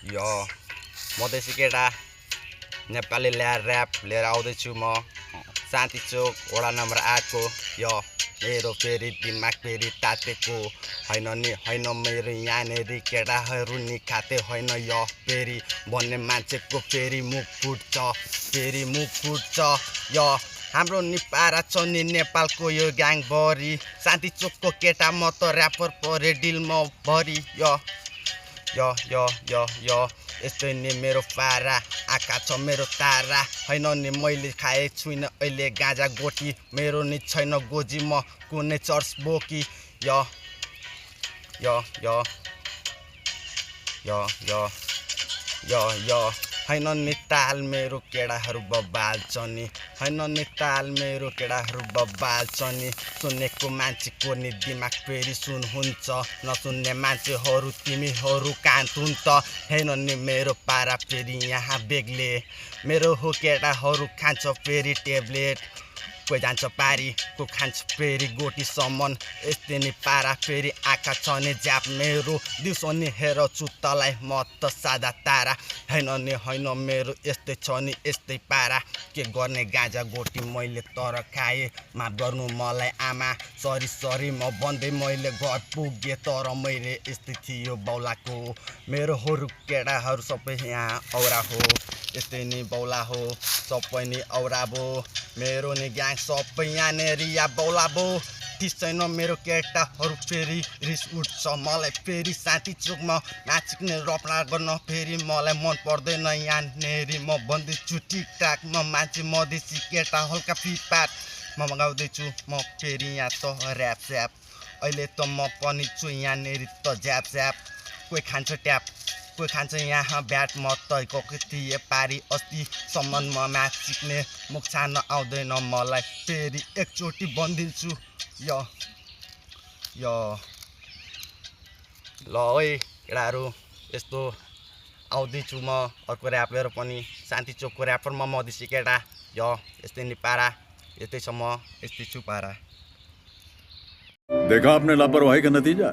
यो मधेसी केटा नेपाली ऱ्याप लिएर आउँदैछु म शान्ति चोक वडा नम्बर 8 को यो मेरो फेरि दिमाग फेरि तातेको हैन नि हैन मेरो यहाँनेरि केटाहरू नि खाते हैन यो फेरि भन्ने मान्छेको फेरि मुख फुट्छ यो हाम्रो नि पारा छ नि नेपालको यो ग्याङभरि शान्ति चोकको केटा म त ऱ्यापर परे डिलमा भरि यो यस्तै नि मेरो पारा आँखा छ मेरो तारा हैन नि मैले खाएको छुइनँ अहिले गाँजा गोटी मेरो नि छैन गोजी म कुनै चर्च बोकी यो हैन नि ताल मेरो केटाहरू बबाल छ नि हैन नि ताल मेरो केटाहरू बबाल छ नि सुनेको मान्छेको नि दिमाग फेरि सुन हुन्छ नसुन्ने मान्छेहरू तिमीहरू कान थुन्छ हैन नि मेरो पारा फेरि यहाँ बेग्ले मेरो हो केटाहरू खान्छ फेरि ट्याब्लेट कोही जान्छ पारी को खान्छ फेरि गोटी सम्मन यस्तै नि पारा फेरि आँखा छ नि ज्याप मेरो दिउँसो नि हेर्छु तलाई म त सादा तारा हैन मेरो यस्तै छ नि यस्तै पारा के गर्ने गाँजा गोटी मैले तर खाएँ माफ गर्नु मलाई आमा सरी म भन्दै मैले घर पुगेँ तर मैले यस्तै थियो बौलाको मेरो होरू केटाहरू सबै यहाँ औरा हो यस्तै नि बौला हो सबै नि औरा भो मेरो नि ग्याङ सबै यहाँनेरि या बौला भो ठिक छैन मेरो केटाहरू फेरि रिस उठ्छ मलाई फेरि शान्ति चोकमा नाचिक्ने रपला गर्न फेरि मलाई मन पर्दैन यहाँनेरि म भन्दैछु ठिकठाक म मान्छे मधेसी केटा हल्का फिटपाट म गाउँदैछु म फेरि यहाँ त ऱ्याप स्याप अहिले त म पनि छु यहाँनेरि त ज्याप स्याप कोही खान्छ ट्याप कोही खान्छ यहाँ ब्याट म त गएको थिएँ पारी अस्तिसम्म म म्याच सिक्ने मुख छान्न आउँदैन मलाई फेरि एकचोटि भनिदिन्छु यो ल है केटाहरू यस्तो आउँदैछु म अर्को ऱ्याप लिएर पनि शान्ति चोकको ऱ्यापर म मधेसी केटा यो यस्तै नि पारा यस्तै छ म यस्तै छु पारा देखा आपने लापरवाही का नतीजा